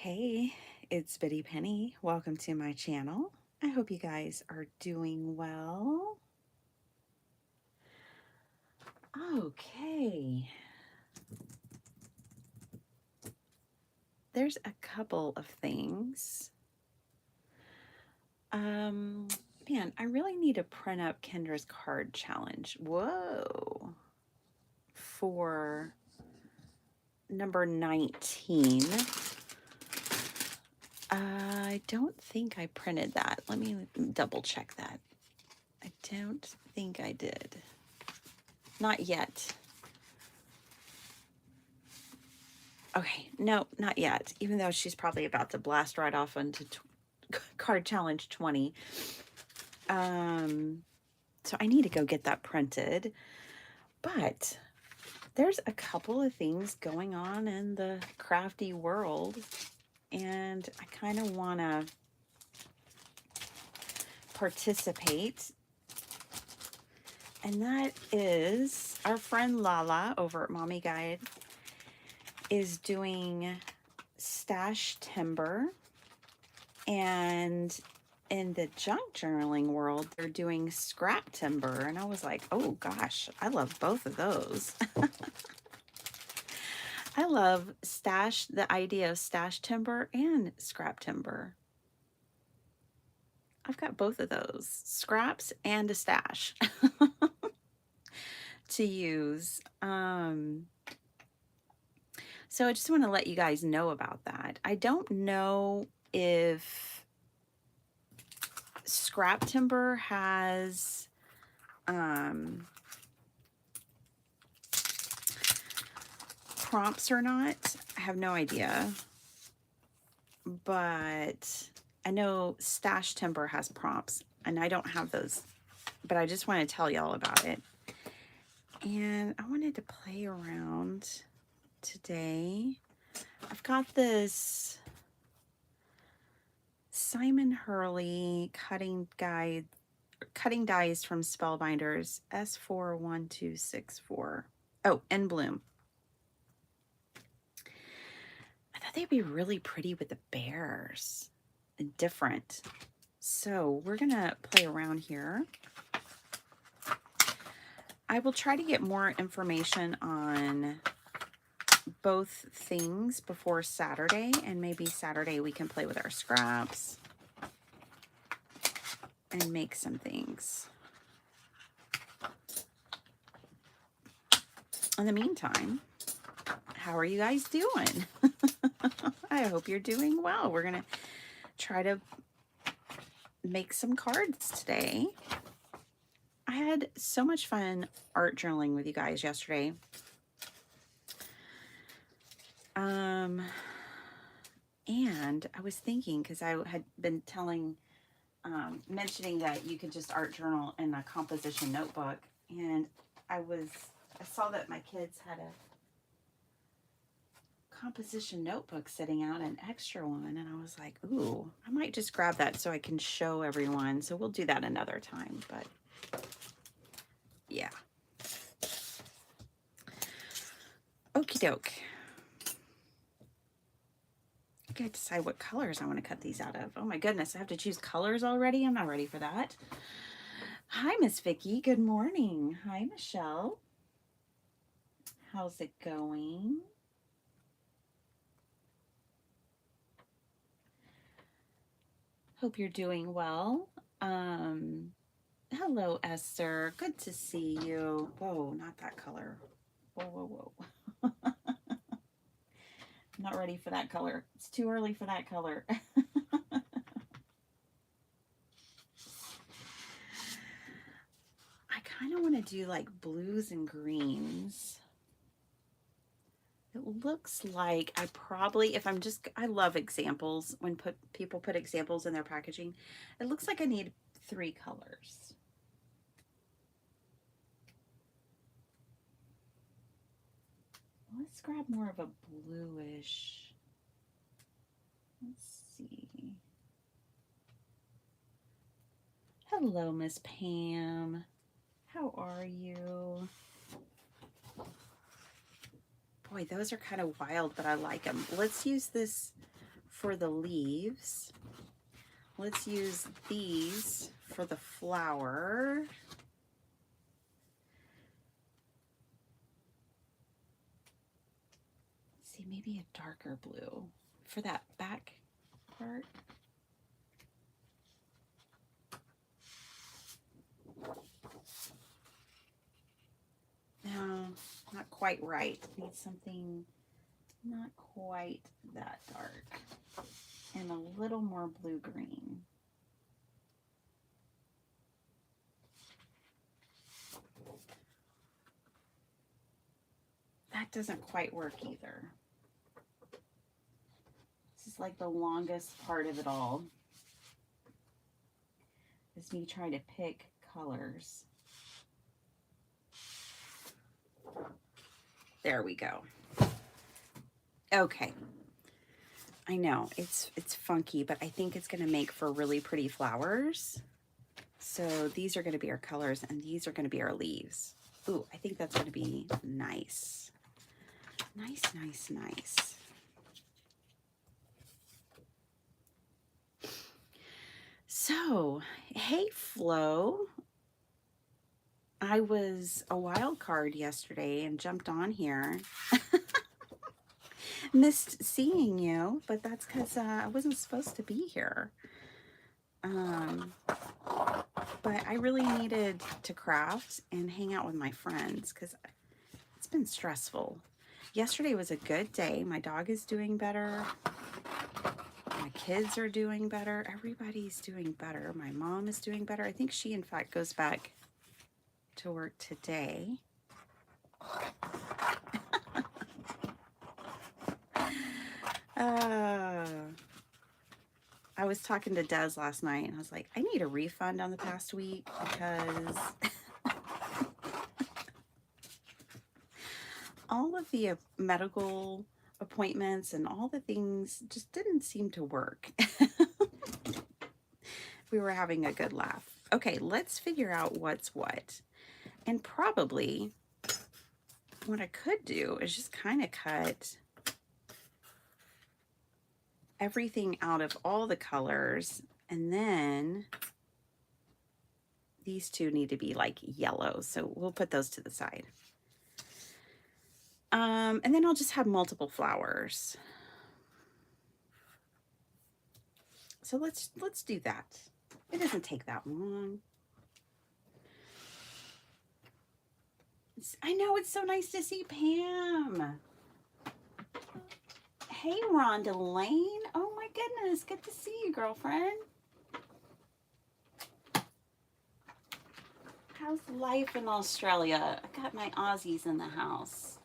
Hey, it's Bitty Penny. Welcome to my channel. I hope you guys are doing well. Okay. There's a couple of things. Man, I really need to print up Kendra's card challenge. Whoa. For number 19. I don't think I printed that. Let me double check that. I don't think I did. Not yet. Okay, no, not yet. Even though she's probably about to blast right off into card challenge 20. So I need to go get that printed. But there's a couple of things going on in the crafty world, and I kind of want to participate. And that is our friend Lala over at Mommy Guide is doing stash timber, and in the junk journaling world they're doing scrap timber, and I was like, oh gosh, I love both of those. I love the idea of stash timber and scrap timber. I've got both of those, scraps and a stash to use. So I just want to let you guys know about that. I don't know if scrap timber has prompts or not. I have no idea. But I know stash timber has prompts, and I don't have those. But I just want to tell y'all about it. And I wanted to play around today. I've got this Simon Hurley cutting dies from Spellbinders S41264. Oh, and Bloom. I thought they'd be really pretty with the bears and different. So we're gonna play around here. I will try to get more information on both things before Saturday, and maybe Saturday we can play with our scraps and make some things. In the meantime, how are you guys doing? I hope you're doing well. We're gonna try to make some cards today. I had so much fun art journaling with you guys yesterday. And I was thinking, because I had been mentioning that you could just art journal in a composition notebook, and I saw that my kids had a composition notebook sitting out, an extra one, and I was like, ooh, I might just grab that so I can show everyone. So we'll do that another time, but yeah. Okie doke. I gotta decide what colors I want to cut these out of. Oh my goodness, I have to choose colors already? I'm not ready for that. Hi, Miss Vicky. Good morning. Hi, Michelle. How's it going? Hope you're doing well. Hello, Esther. Good to see you. Whoa, not that color. Whoa, whoa, whoa. I'm not ready for that color. It's too early for that color. I kind of want to do like blues and greens. It looks like I probably, I love examples when people put examples in their packaging. It looks like I need 3 colors. Let's grab more of a bluish. Let's see. Hello, Miss Pam. How are you? Boy, those are kind of wild, but I like them. Let's use this for the leaves. Let's use these for the flower. See, maybe a darker blue for that back part. No, not quite right. Need something not quite that dark. And a little more blue-green. That doesn't quite work either. This is like the longest part of it all. Is me trying to pick colors. There we go. Okay. I know it's funky, but I think it's going to make for really pretty flowers. So these are going to be our colors and these are going to be our leaves. Ooh, I think that's going to be nice. Nice, nice, nice. So, hey Flo. I was a wild card yesterday and jumped on here. Missed seeing you, but that's because I wasn't supposed to be here. But I really needed to craft and hang out with my friends because it's been stressful. Yesterday was a good day. My dog is doing better. My kids are doing better. Everybody's doing better. My mom is doing better. I think she, in fact, goes back to work today. I was talking to Des last night and I was like, I need a refund on the past week because all of the medical appointments and all the things just didn't seem to work. We were having a good laugh. Okay, let's figure out what's what. And probably what I could do is just kind of cut everything out of all the colors, and then these two need to be like yellow, so we'll put those to the side. And then I'll just have multiple flowers. So let's do that. It doesn't take that long. I know, it's so nice to see Pam. Hey, Rhonda Lane. Oh my goodness, good to see you, girlfriend. How's life in Australia? I got my Aussies in the house.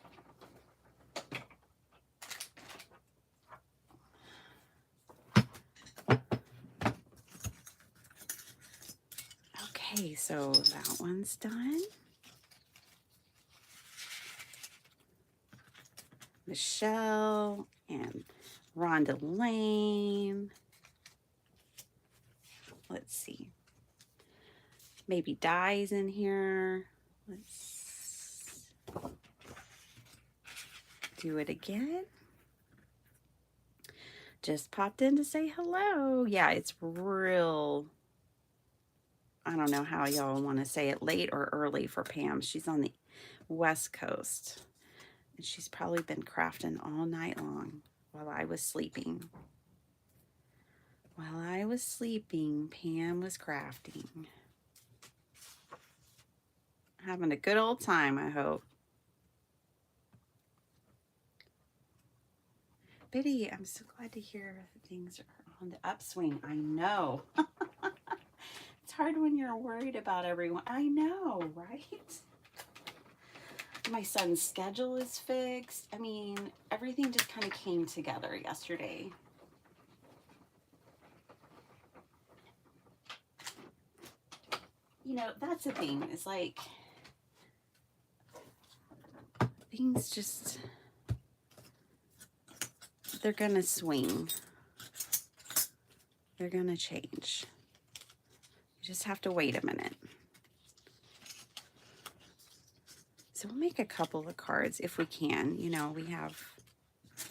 Okay, so that one's done. Michelle and Rhonda Lane. Let's see. Maybe Dye's in here. Let's do it again. Just popped in to say hello. Yeah, it's real. I don't know how y'all want to say it, late or early for Pam. She's on the West Coast. And she's probably been crafting all night long while I was sleeping. While I was sleeping, Pam was crafting. Having a good old time, I hope. Biddy, I'm so glad to hear things are on the upswing. I know. It's hard when you're worried about everyone. I know, right? My son's schedule is fixed. I mean, everything just kind of came together yesterday. You know, that's the thing. It's like things just, they're gonna swing. They're gonna change. You just have to wait a minute. So we'll make a couple of cards if we can. You know, we have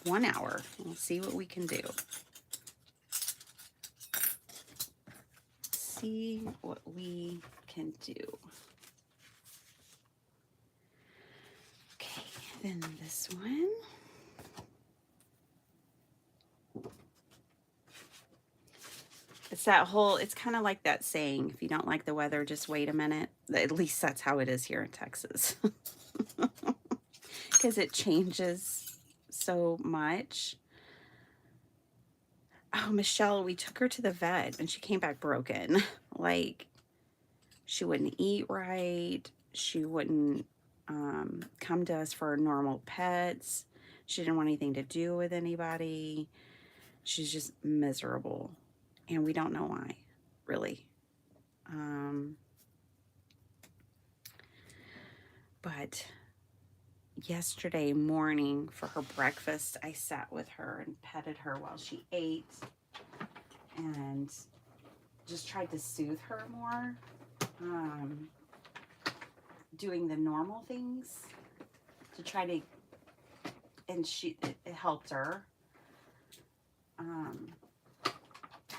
1 hour. We'll see what we can do. see what we can do. Okay, then this one. It's that whole, it's kind of like that saying, if you don't like the weather, just wait a minute. At least that's how it is here in Texas. Because it changes so much. Oh, Michelle, we took her to the vet and she came back broken. Like, she wouldn't eat right. She wouldn't come to us for normal pets. She didn't want anything to do with anybody. She's just miserable. And we don't know why, really. But yesterday morning for her breakfast, I sat with her and petted her while she ate and just tried to soothe her more, doing the normal things to try to, and it helped her.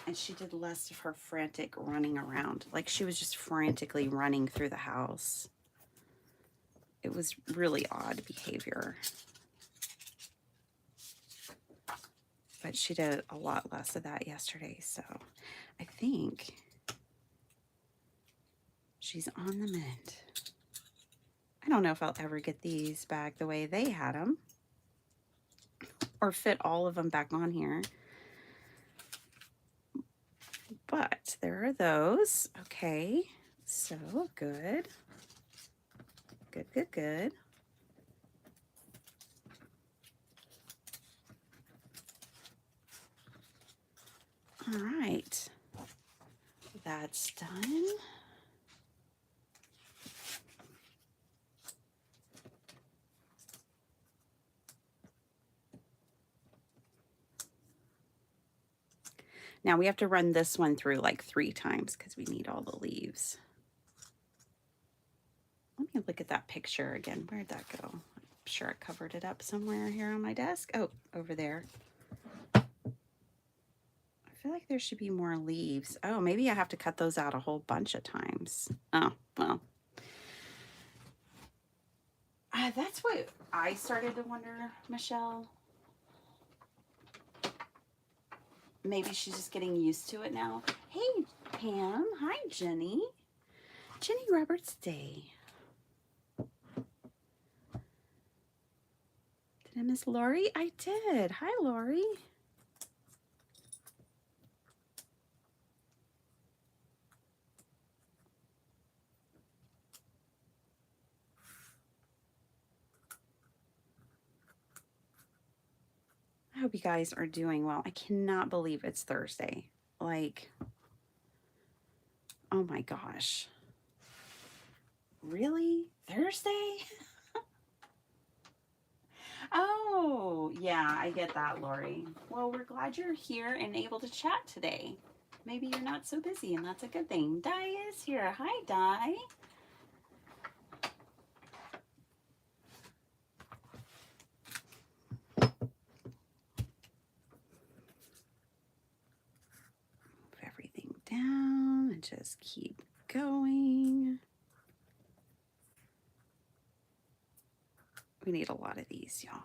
And she did less of her frantic running around. Like, she was just frantically running through the house. It was really odd behavior. But she did a lot less of that yesterday, so I think she's on the mend. I don't know if I'll ever get these back the way they had them, or fit all of them back on here. But there are those. Okay, so good. Good, good, good. All right, that's done. Now we have to run this one through like 3 times because we need all the leaves. Let me look at that picture again. Where'd that go? I'm sure I covered it up somewhere here on my desk. Oh, over there. I feel like there should be more leaves. Oh, maybe I have to cut those out a whole bunch of times. Oh, well. That's what I started to wonder, Michelle. Maybe she's just getting used to it now. Hey, Pam. Hi, Jenny. Jenny Roberts Day. Did I miss Lori? I did. Hi, Lori. I hope you guys are doing well. I cannot believe it's Thursday. Like, oh my gosh. Really? Thursday? Oh, yeah, I get that, Lori. Well, we're glad you're here and able to chat today. Maybe you're not so busy, and that's a good thing. Di is here. Hi, Di. Move everything down and just keep going. We need a lot of these, y'all.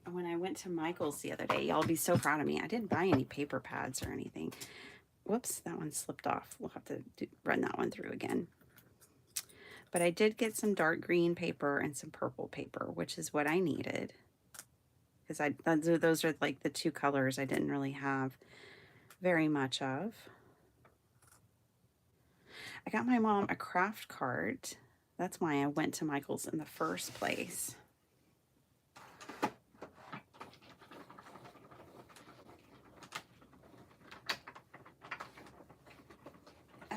When I went to Michael's the other day, y'all be so proud of me. I didn't buy any paper pads or anything. Whoops, that one slipped off. We'll have to run that one through again. But I did get some dark green paper and some purple paper, which is what I needed. Because those are like the 2 colors I didn't really have very much of. I got my mom a craft cart. That's why I went to Michael's in the first place.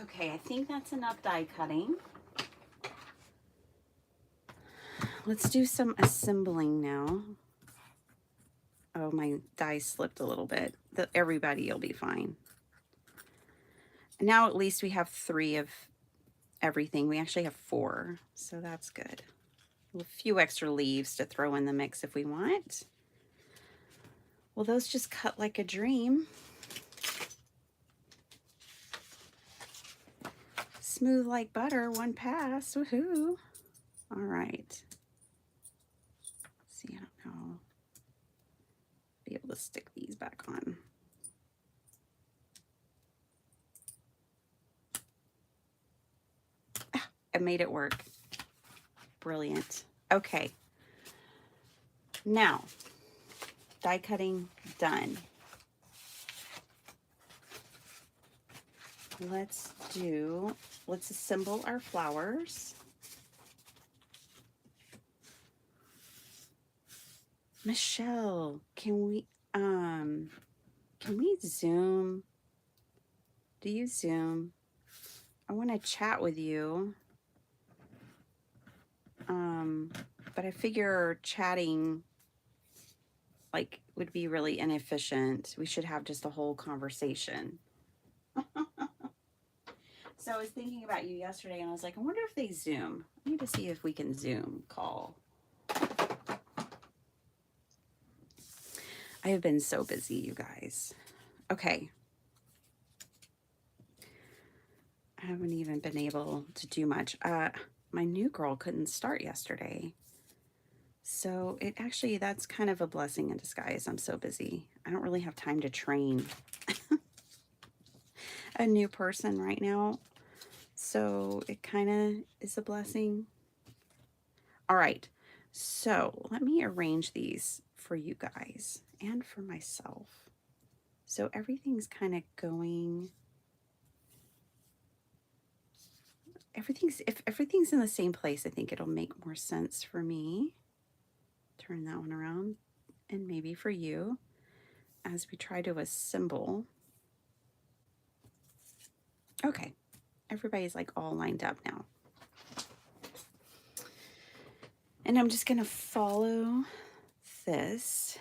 Okay, I think that's enough die cutting. Let's do some assembling now. Oh, my die slipped a little bit. Everybody will be fine. Now at least we have 3 of everything. We actually have 4, so that's good. A few extra leaves to throw in the mix if we want. Well, those just cut like a dream. Smooth like butter, one pass. Woohoo! All right. Let's see, I don't know. Be able to stick these back on. Ah, I made it work. Brilliant. Okay. Now, die cutting done. Let's assemble our flowers. Michelle, can we Zoom? Do you Zoom? I want to chat with you. But I figure chatting like would be really inefficient. We should have just a whole conversation. So I was thinking about you yesterday and I was like, I wonder if they Zoom. I need to see if we can Zoom call. I have been so busy, you guys. Okay. I haven't even been able to do much. My new girl couldn't start yesterday. So that's kind of a blessing in disguise. I'm so busy. I don't really have time to train a new person right now. So it kind of is a blessing. All right. So let me arrange these for you guys and for myself. So everything's kind of going. If everything's in the same place, I think it'll make more sense for me. Turn that one around, and maybe for you as we try to assemble. Okay, everybody's like all lined up now. And I'm just gonna follow this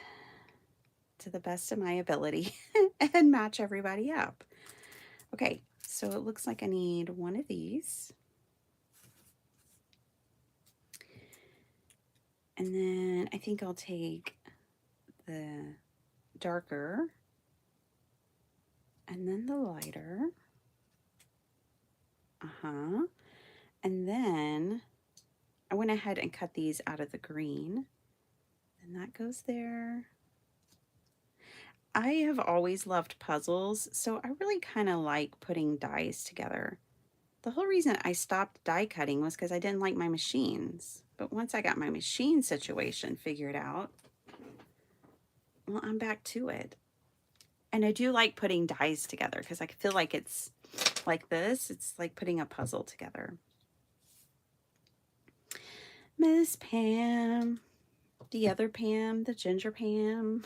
to the best of my ability and match everybody up. Okay, so it looks like I need one of these. And then I think I'll take the darker and then the lighter. And then I went ahead and cut these out of the green. And that goes there. I have always loved puzzles, so I really kind of like putting dies together. The whole reason I stopped die cutting was because I didn't like my machines. But once I got my machine situation figured out, well, I'm back to it. And I do like putting dies together because I feel like it's like this. It's like putting a puzzle together. Miss Pam, the other Pam, the ginger Pam.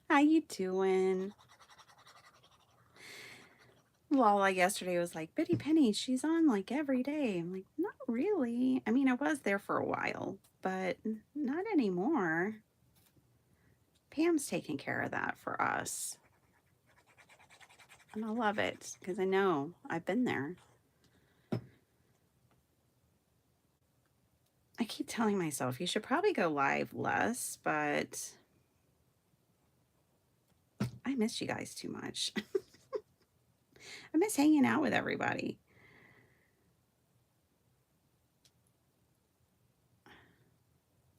How you doing? Lala yesterday was like, Bitty Penny, she's on like every day. I'm like, not really. I mean, I was there for a while, but not anymore. Pam's taking care of that for us. And I love it because I know I've been there. I keep telling myself you should probably go live less, but I miss you guys too much. I miss hanging out with everybody.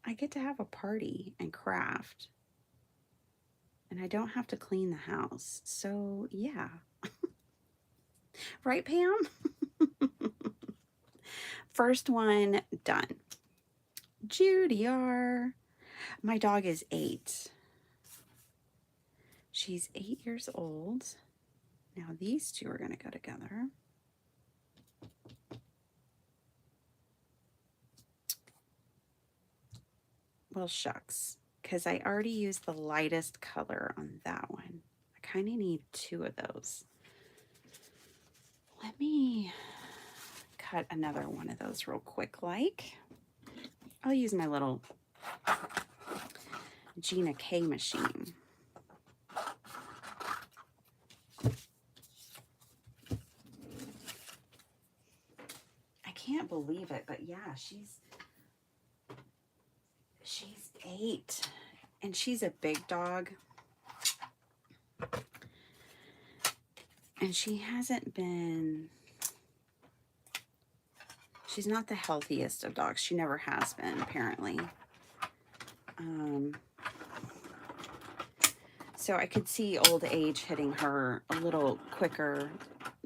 I get to have a party and craft. And I don't have to clean the house. So, yeah. Right, Pam? First one done. Judy R. My dog is 8. She's 8 years old. Now these two are going to go together. Well, shucks, because I already used the lightest color on that one. I kind of need 2 of those. Let me cut another one of those real quick, like. I'll use my little Gina K machine. believe it, but yeah, she's 8, and she's a big dog, and she hasn't been, she's not the healthiest of dogs. She never has been, apparently. So I could see old age hitting her a little quicker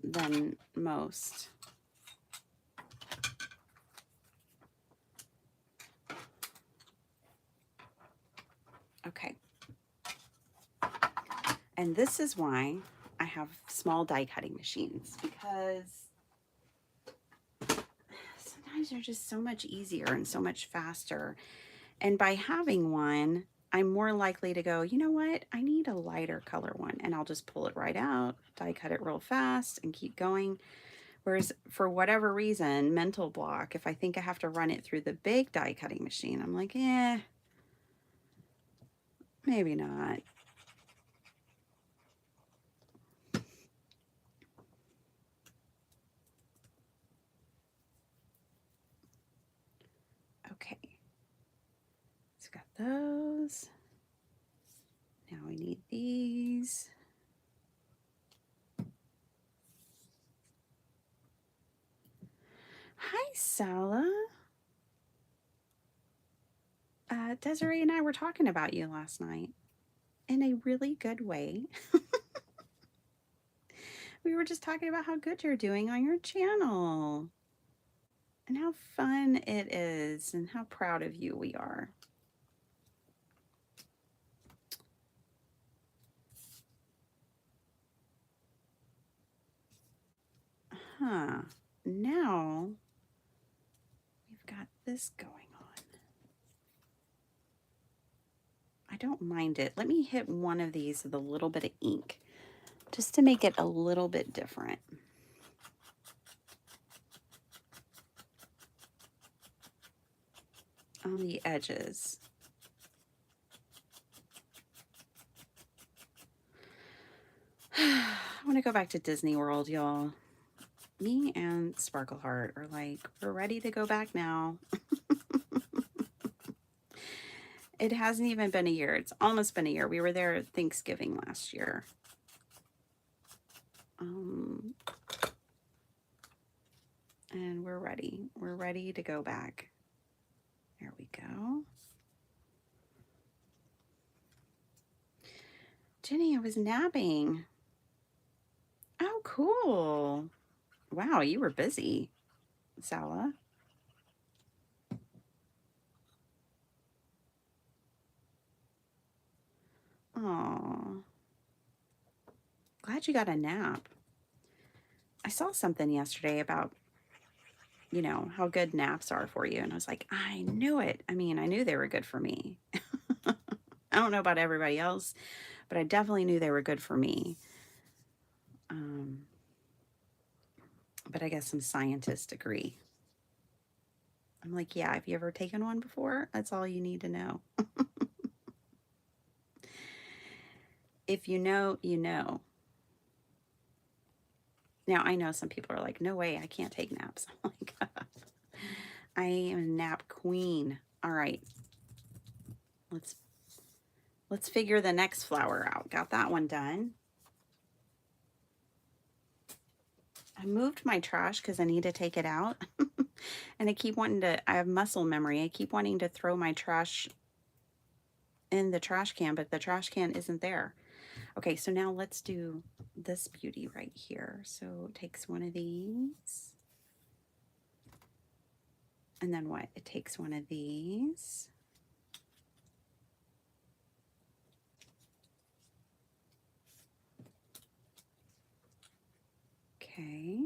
than most. Okay. And this is why I have small die cutting machines, because sometimes they're just so much easier and so much faster. And by having one, I'm more likely to go, you know what, I need a lighter color one, and I'll just pull it right out, die cut it real fast, and keep going. Whereas for whatever reason, mental block, if I think I have to run it through the big die cutting machine, I'm like, maybe not. Okay, so got those. Now we need these. Hi, Sala. Desiree and I were talking about you last night in a really good way. We were just talking about how good you're doing on your channel and how fun it is and how proud of you we are. Huh. Now we've got this going on. I don't mind it. Let me hit one of these with a little bit of ink just to make it a little bit different. On the edges. I want to go back to Disney World, y'all. Me and Sparkleheart are like, we're ready to go back now. It hasn't even been a year. It's almost been a year. We were there at Thanksgiving last year. And we're ready. We're ready to go back. There we go. Jenny, I was napping. Oh, cool. Wow, you were busy, Sala. Oh, glad you got a nap. I saw something yesterday about, you know, how good naps are for you. And I was like, I knew it. I mean, I knew they were good for me. I don't know about everybody else, but I definitely knew they were good for me. But I guess some scientists agree. I'm like, yeah, have you ever taken one before? That's all you need to know. If you know, you know. Now, I know some people are like, no way, I can't take naps. I'm like, I am a nap queen. All right. Let's figure the next flower out. Got that one done. I moved my trash because I need to take it out. And I keep wanting to, I have muscle memory. I keep wanting to throw my trash in the trash can, but the trash can isn't there. Okay, so now let's do this beauty right here. So it takes one of these. And then what? It takes one of these. Okay.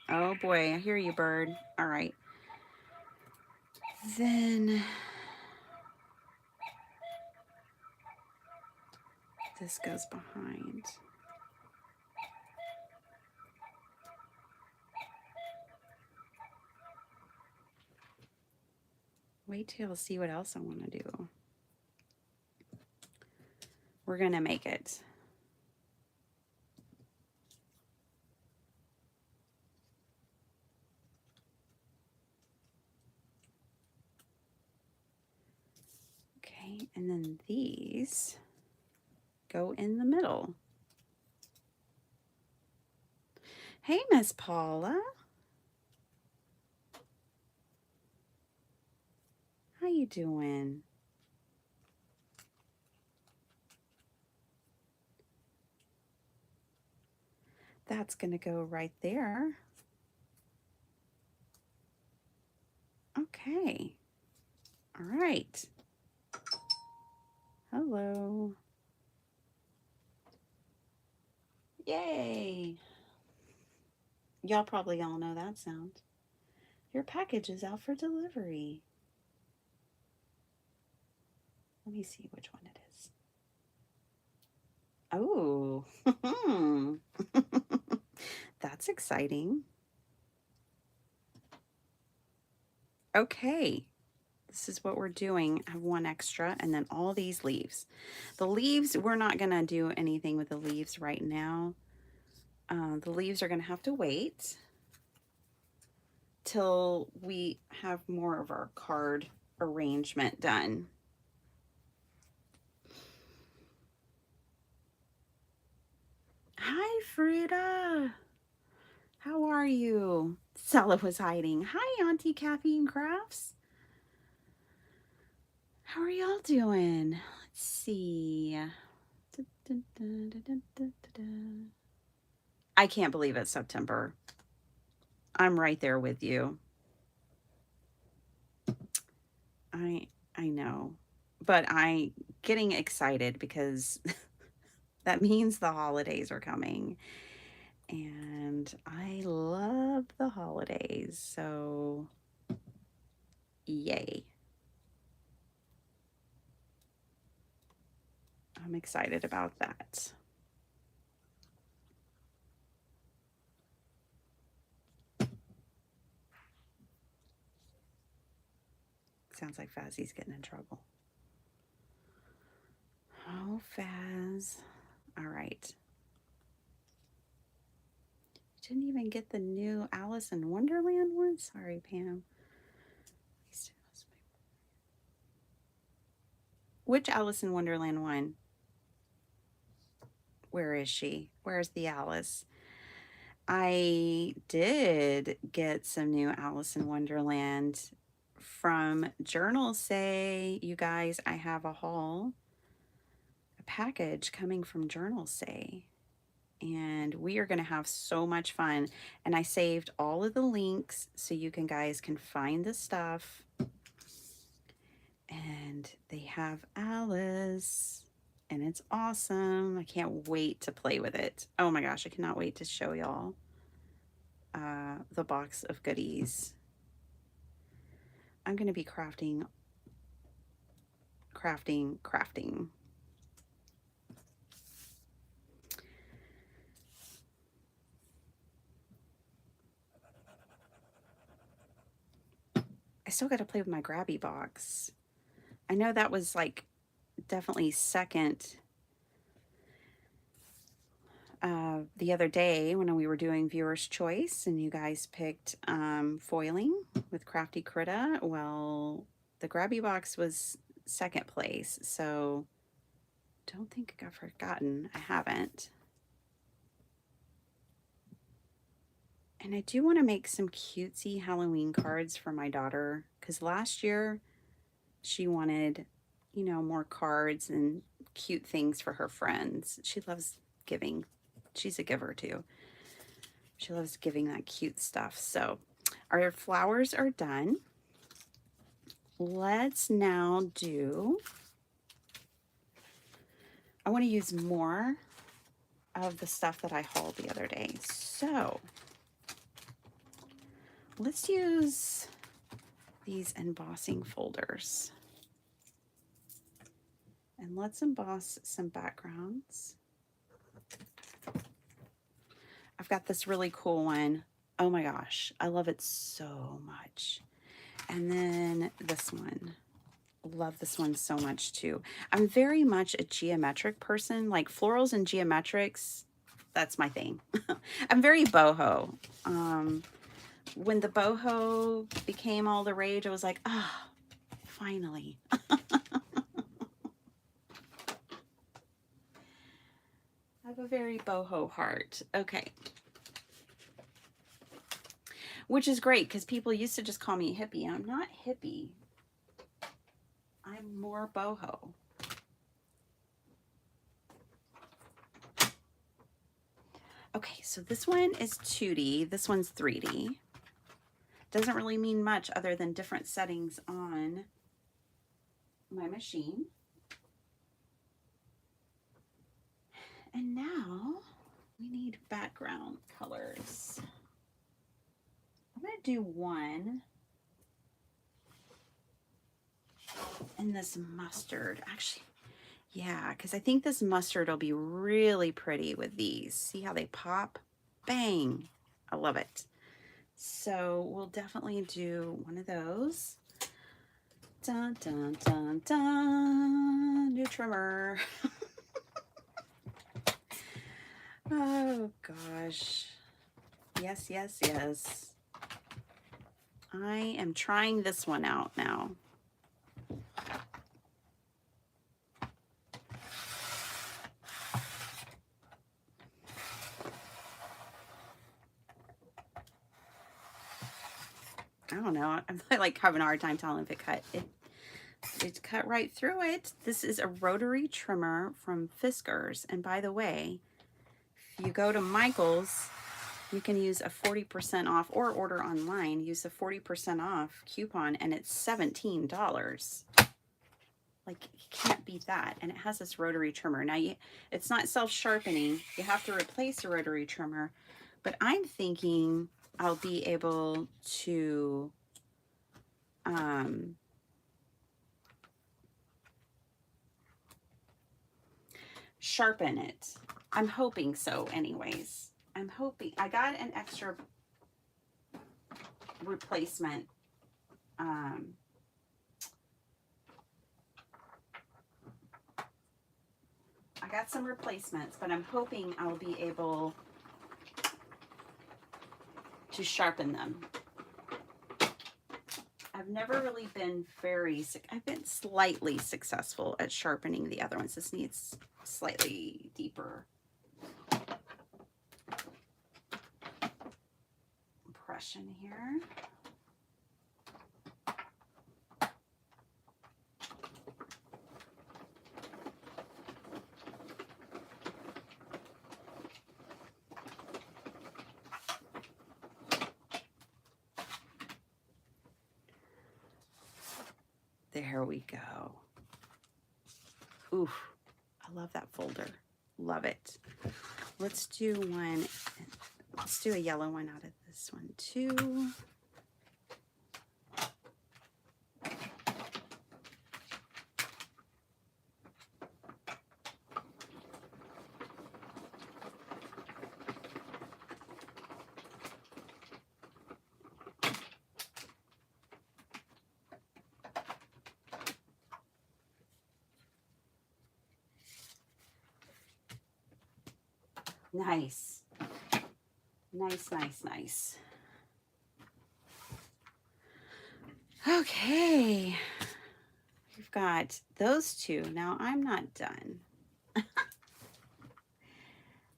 Oh boy, I hear you, bird. All right. Then this goes behind. Wait till you see what else I want to do. We're going to make it. And then these go in the middle. Hey, Miss Paula. How you doing? That's going to go right there. Okay. All right. Hello. Yay. Y'all probably all know that sound. Your package is out for delivery. Let me see which one it is. Oh, that's exciting. Okay, this is what we're doing. I have one extra and then all these leaves. The leaves, we're not going to do anything with the leaves right now. The leaves are going to have to wait till we have more of our card arrangement done. Hi, Frida. How are you? Stella was hiding. Hi, Auntie Caffeine Crafts. How are y'all doing? Let's see. I can't believe it's September. I'm right there with you. I know. But I getting excited because that means the holidays are coming. And I love the holidays. So yay. I'm excited about that. Sounds like Fazzy's getting in trouble. Oh, Faz. All right. Didn't even get the new Alice in Wonderland one? Sorry, Pam. Which Alice in Wonderland one? Where is she? Where's the Alice? I did get some new Alice in Wonderland from Journal Say. You guys, I have a haul, a package coming from Journal Say. And we are going to have so much fun. And I saved all of the links so you guys can find the stuff. And they have Alice. And it's awesome. I can't wait to play with it. Oh my gosh, I cannot wait to show y'all the box of goodies. I'm going to be crafting. I still got to play with my grabby box. I know that was like definitely second the other day when we were doing viewer's choice and you guys picked foiling with Crafty Critta. Well, the grabby box was second place, so don't think I've forgotten. I haven't. And I do want to make some cutesy Halloween cards for my daughter because last year she wanted, you know, more cards and cute things for her friends. She loves giving. She's a giver too. She loves giving that cute stuff. So our flowers are done. Let's now do, I want to use more of the stuff that I hauled the other day. So let's use these embossing folders. And let's emboss some backgrounds. I've got this really cool one. Oh my gosh, I love it so much. And then this one. Love this one so much too. I'm very much a geometric person, like florals and geometrics. That's my thing. I'm very boho. When the boho became all the rage, I was like, ah, oh, finally. have a very boho heart. Okay. Which is great because people used to just call me hippie. I'm not hippie. I'm more boho. Okay, so this one is 2D. This one's 3D. Doesn't really mean much other than different settings on my machine. And now we need background colors. I'm going to do one in this mustard. Actually, yeah, because I think this mustard will be really pretty with these. See how they pop? Bang! I love it. So we'll definitely do one of those. Dun, dun, dun, dun. New trimmer. Oh, gosh. Yes, yes, yes. I am trying this one out now. I don't know. I'm like having a hard time telling if it cut. It cut right through it. This is a rotary trimmer from Fiskars. And by the way, if you go to Michael's, you can use a 40% off or order online. Use a 40% off coupon and it's $17. Like, you can't beat that. And it has this rotary trimmer. Now, it's not self-sharpening. You have to replace a rotary trimmer. But I'm thinking I'll be able to sharpen it. I'm hoping so anyways. I'm hoping. I got an extra replacement I got some replacements, but I'm hoping I'll be able to sharpen them. I've never really been I've been slightly successful at sharpening the other ones. This needs slightly deeper impression here. There we go. Oof, I love that folder. Love it. Let's do one. Let's do a yellow one out of this one too. Nice. Nice, nice, nice. Okay. We've got those two. Now I'm not done.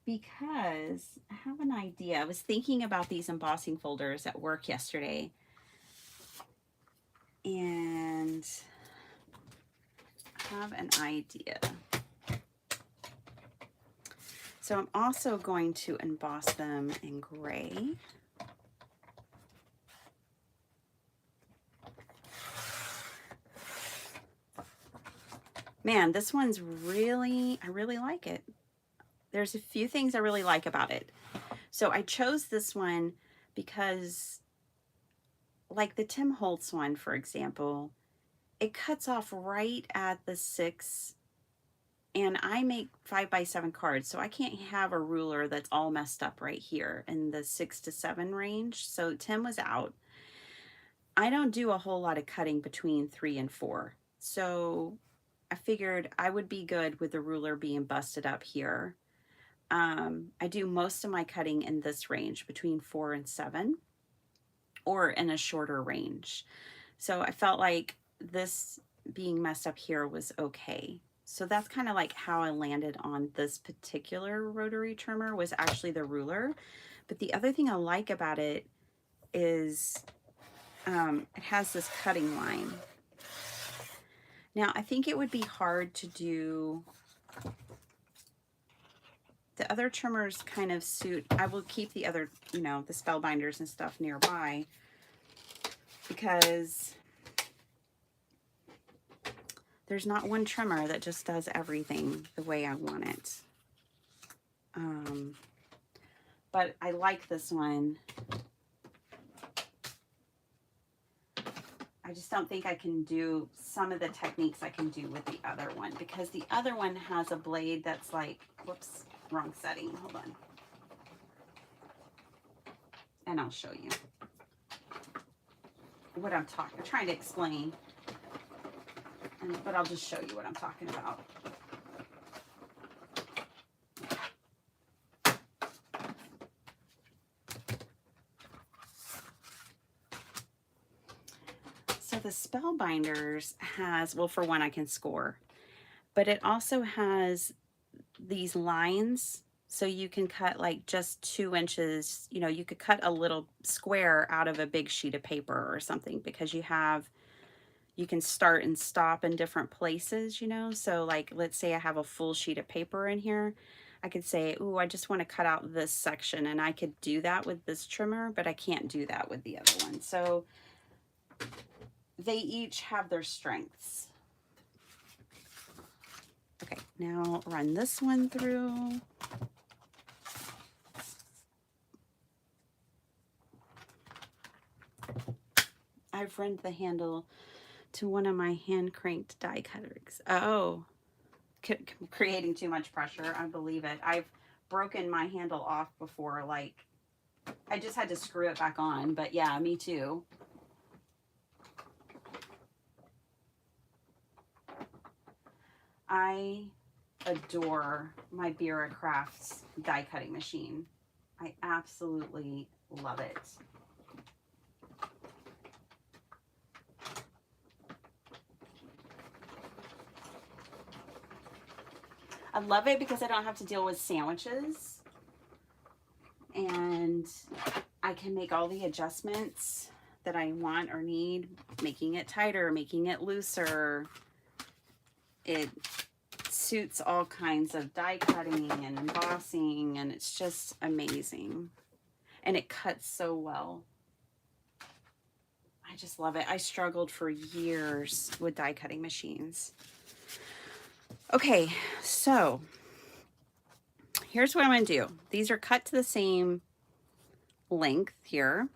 Because I have an idea. I was thinking about these embossing folders at work yesterday. And I have an idea. So I'm also going to emboss them in gray. Man, this one's I really like it. There's a few things I really like about it. So I chose this one because, like the Tim Holtz one, for example, it cuts off right at the 6, and I make 5x7 cards, so I can't have a ruler that's all messed up right here in the 6 to 7 range. So Tim was out. I don't do a whole lot of cutting between 3 and 4. So I figured I would be good with the ruler being busted up here. I do most of my cutting in this range between 4 and 7 or in a shorter range. So I felt like this being messed up here was okay. So that's kind of like how I landed on this particular rotary trimmer, was actually the ruler. But the other thing I like about it is it has this cutting line. Now, I think it would be hard to do. The other trimmers kind of suit. I will keep the other, you know, the spellbinders and stuff nearby, because there's not one trimmer that just does everything the way I want it. But I like this one. I just don't think I can do some of the techniques I can do with the other one, because the other one has a blade that's like, whoops, wrong setting. Hold on. And I'll show you what I'm trying to explain. But I'll just show you what I'm talking about. So the Spellbinders has, well, for one, I can score, but it also has these lines, so you can cut like just 2 inches. You know, you could cut a little square out of a big sheet of paper or something, because you can start and stop in different places, you know. So like, let's say I have a full sheet of paper in here. I could say, ooh, I just want to cut out this section, and I could do that with this trimmer, but I can't do that with the other one. So they each have their strengths. Okay, now run this one through. I've run the handle to one of my hand cranked die cutters. Oh, creating too much pressure. I believe it. I've broken my handle off before. Like, I just had to screw it back on, but yeah, me too. I adore my Bira Crafts die cutting machine. I absolutely love it. I love it because I don't have to deal with sandwiches, and I can make all the adjustments that I want or need, making it tighter, making it looser. It suits all kinds of die cutting and embossing, and it's just amazing. And it cuts so well. I just love it. I struggled for years with die cutting machines. Okay, so here's what I'm going to do. These are cut to the same length here.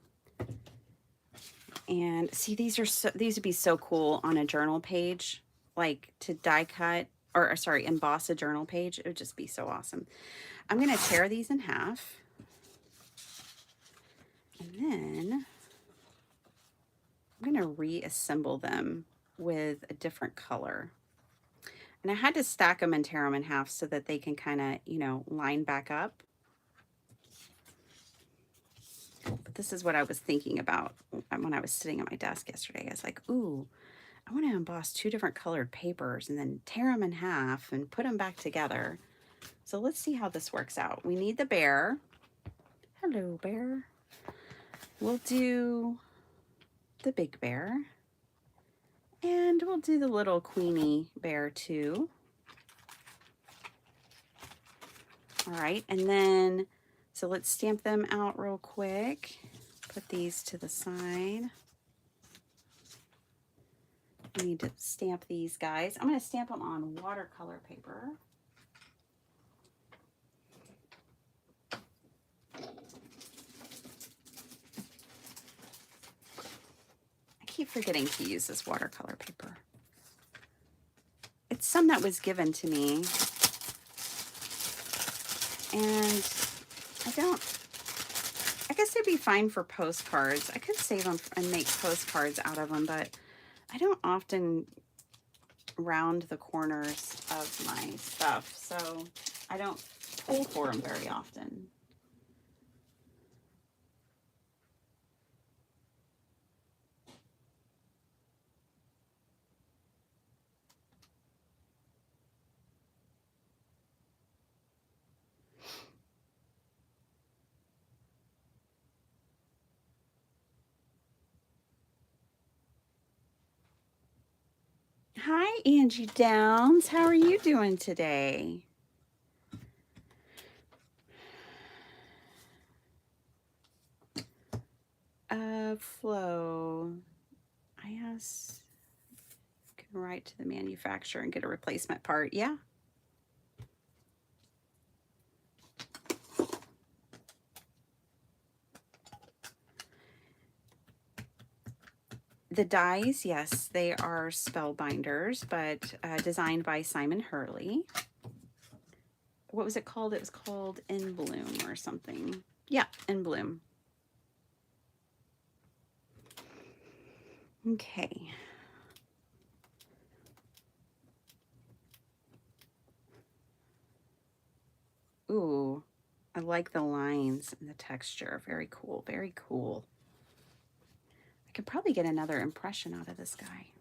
And see, these would be so cool on a journal page, like to die cut, or sorry, emboss a journal page. It would just be so awesome. I'm going to tear these in half. And then I'm going to reassemble them with a different color. And I had to stack them and tear them in half so that they can kind of, you know, line back up. But this is what I was thinking about when I was sitting at my desk yesterday. I was like, ooh, I want to emboss 2 different colored papers and then tear them in half and put them back together. So let's see how this works out. We need the bear. Hello, bear. We'll do the big bear. And we'll do the little Queenie bear too. All right, and then, so let's stamp them out real quick. Put these to the side. We need to stamp these guys. I'm going to stamp them on watercolor paper. I keep forgetting to use this watercolor paper. It's some that was given to me. And I guess it'd be fine for postcards. I could save them and make postcards out of them, but I don't often round the corners of my stuff, so I don't pull for them very often. Hi, Angie Downs. How are you doing today? Flo. I asked, can write to the manufacturer and get a replacement part. Yeah. The dies, yes, they are spellbinders, but designed by Simon Hurley. What was it called? It was called In Bloom or something. Yeah, In Bloom. Okay. Ooh, I like the lines and the texture. Very cool, very cool. I could probably get another impression out of this guy.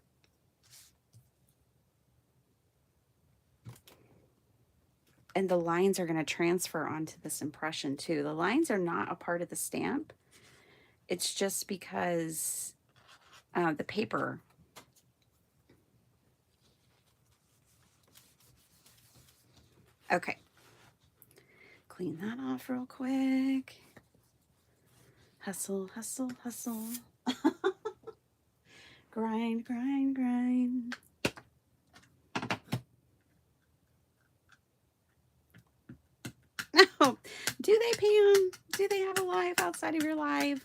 And the lines are going to transfer onto this impression too. The lines are not a part of the stamp. It's just because the paper. Okay. Clean that off real quick. Hustle, hustle, hustle. Grind, grind, grind. Oh, do they, Pam? Do they have a life outside of your life?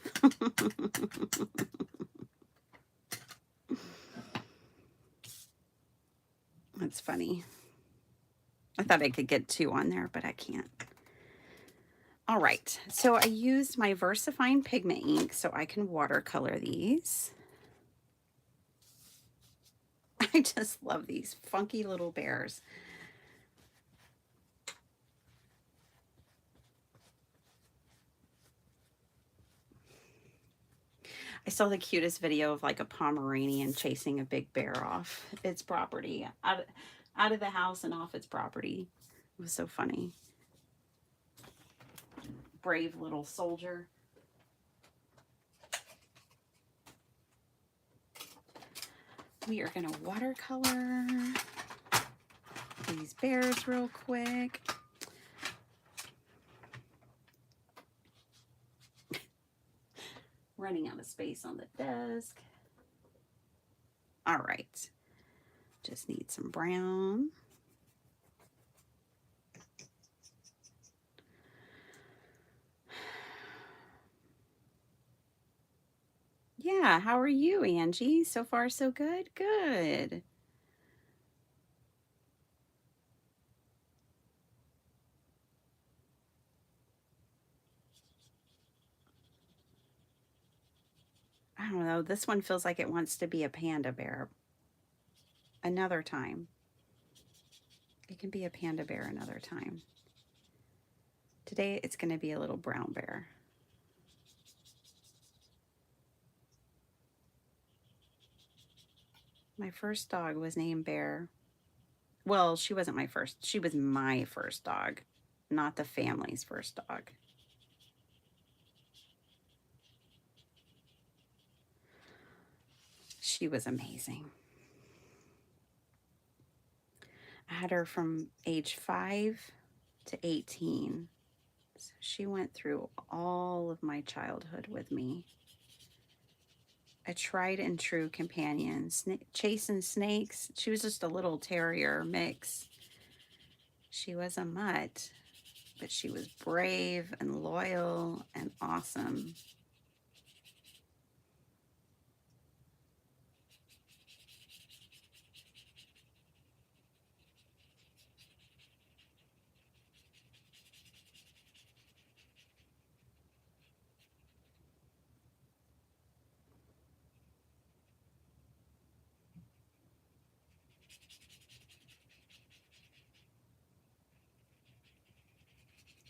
That's funny. I thought I could get 2 on there, but I can't. All right, so I used my VersaFine pigment ink so I can watercolor these. I just love these funky little bears. I saw the cutest video of like a Pomeranian chasing a big bear off its property, out of the house and off its property. It was so funny. Brave little soldier. We are going to watercolor these bears real quick. Running out of space on the desk. All right. Just need some brown. Yeah, how are you, Angie? So far, so good? Good. I don't know. This one feels like it wants to be a panda bear. Another time. It can be a panda bear another time. Today, it's going to be a little brown bear. My first dog was named Bear. Well, she wasn't my first. She was my first dog, not the family's first dog. She was amazing. I had her from age 5 to 18. So she went through all of my childhood with me. A tried and true companion, chasing snakes. She was just a little terrier mix. She was a mutt, but she was brave and loyal and awesome.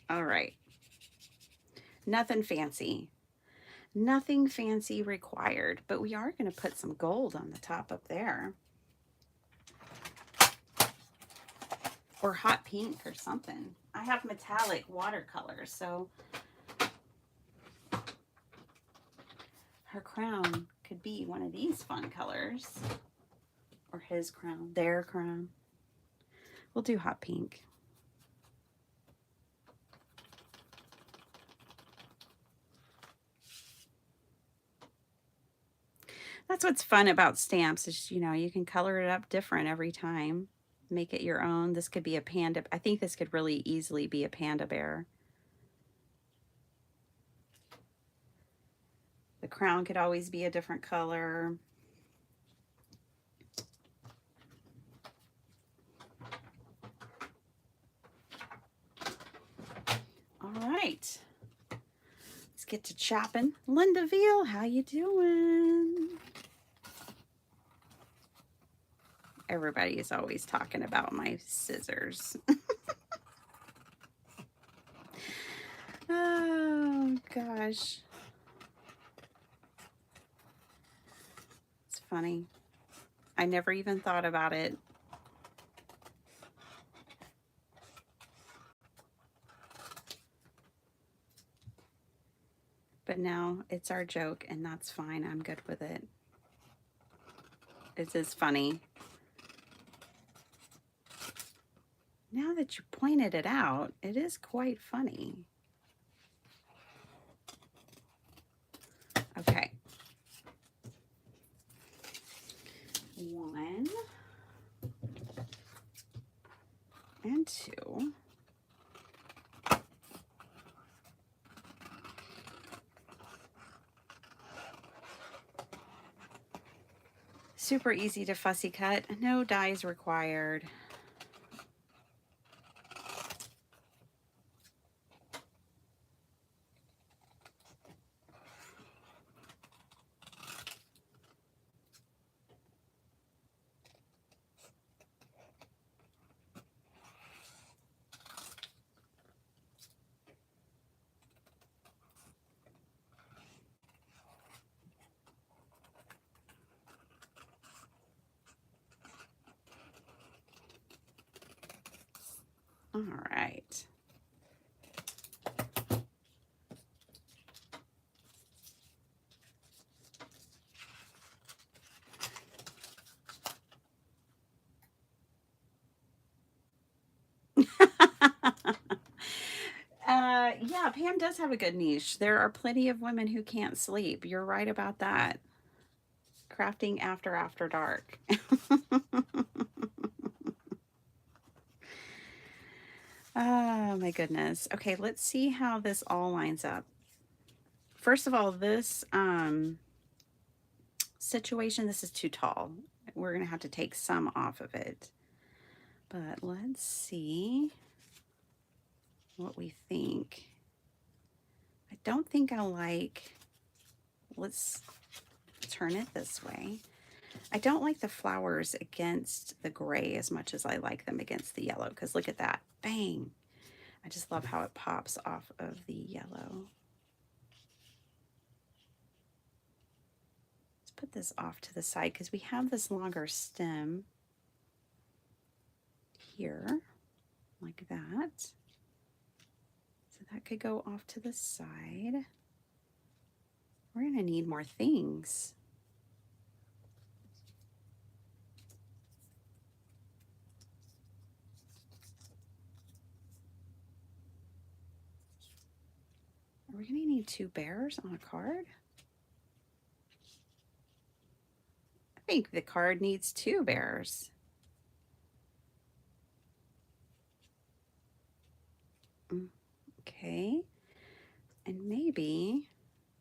All right. Nothing fancy. Nothing fancy required, but we are going to put some gold on the top up there. Or hot pink or something. I have metallic watercolors, so her crown could be one of these fun colors. Or his crown, their crown. We'll do hot pink. That's what's fun about stamps is, you know, you can color it up different every time. Make it your own. This could be a panda. I think this could really easily be a panda bear. The crown could always be a different color. All right. Let's get to chopping. Linda Veal, how you doing? Everybody is always talking about my scissors. Oh, gosh. It's funny. I never even thought about it. But now it's our joke, and that's fine. I'm good with it. It is funny. Now that you pointed it out, it is quite funny. Okay. 1 and 2. Super easy to fussy cut. No dies required. All right. Yeah, Pam does have a good niche. There are plenty of women who can't sleep. You're right about that. Crafting after dark. Oh my goodness. Okay, let's see how this all lines up. First of all, this situation, this is too tall. We're going to have to take some off of it. But let's see what we think. I don't think I like, let's turn it this way. I don't like the flowers against the gray as much as I like them against the yellow, because look at that. Bang. I just love how it pops off of the yellow. Let's put this off to the side because we have this longer stem here, like that. So that could go off to the side. We're going to need more things. Are we going to need 2 bears on a card? I think the card needs 2 bears. Okay. And maybe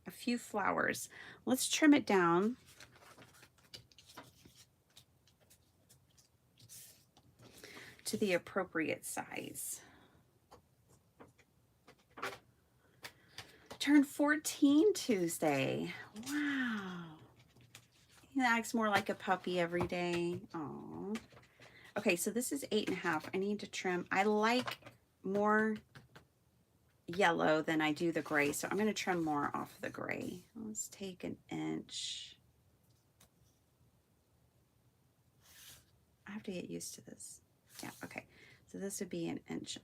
a few flowers. Let's trim it down. To the appropriate size. Turned 14 Tuesday. Wow. He acts more like a puppy every day. Oh. Okay, so this is 8.5. I need to trim. I like more yellow than I do the gray, so I'm going to trim more off the gray. Let's take an inch. I have to get used to this. Yeah, okay. So this would be 1.5 inches.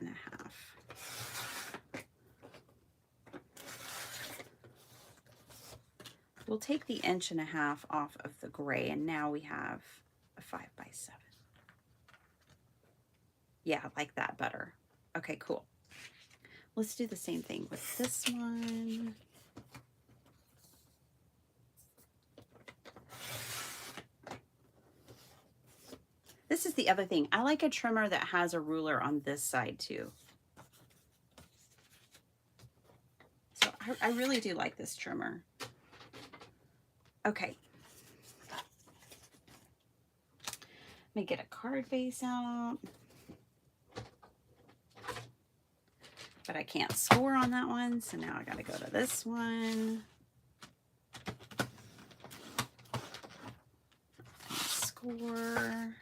We'll take the 1.5 inches off of the gray, and now we have a 5x7. Yeah, I like that better. Okay, cool. Let's do the same thing with this one. This is the other thing. I like a trimmer that has a ruler on this side too. So I really do like this trimmer. Okay. Let me get a card base out. But I can't score on that one, so now I gotta go to this one. Score.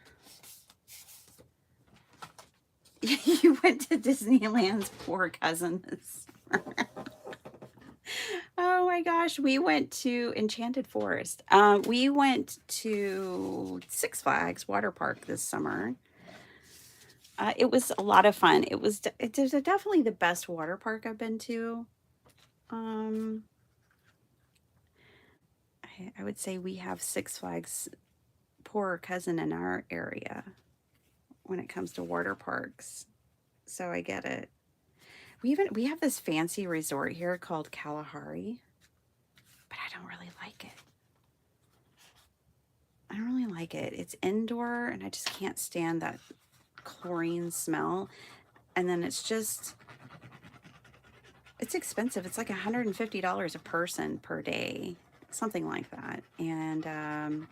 You went to Disneyland's poor cousin this summer. Oh my gosh, we went to Enchanted Forest. We went to Six Flags Water Park this summer. It was a lot of fun. It was definitely the best water park I've been to. I would say we have Six Flags poor cousin in our area when it comes to water parks. So I get it. We have this fancy resort here called Kalahari, but I don't really like it. I don't really like it. It's indoor and I just can't stand that chlorine smell. And then it's expensive. It's like $150 a person per day, something like that. And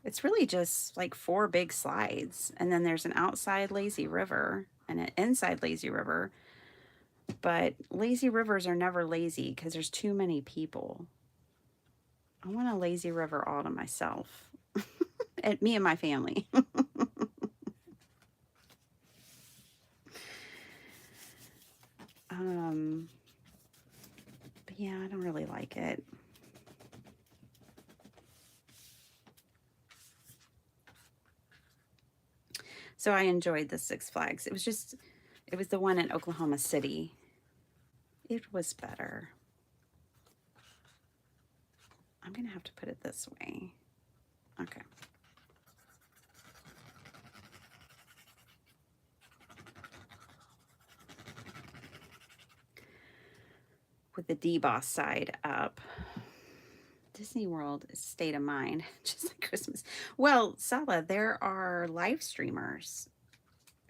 it's really just like 4 big slides. And then there's an outside lazy river and an inside lazy river. But lazy rivers are never lazy because there's too many people. I want a lazy river all to myself. And me and my family. But yeah, I don't really like it. So I enjoyed the Six Flags. It was the one in Oklahoma City. It was better. I'm going to have to put it this way. Okay. With the deboss side up. Disney World is state of mind, just like Christmas. Well, Sala, there are live streamers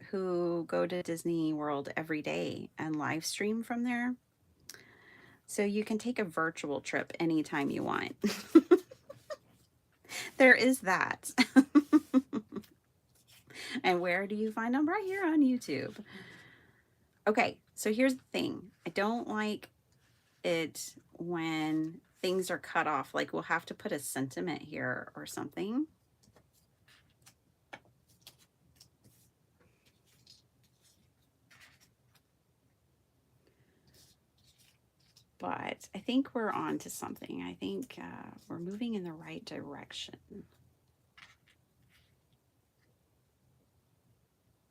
who go to Disney World every day and live stream from there. So you can take a virtual trip anytime you want. There is that. And where do you find them? Right here on YouTube. Okay, so here's the thing. I don't like it when things are cut off. Like we'll have to put a sentiment here or something. But I think we're on to something. I think we're moving in the right direction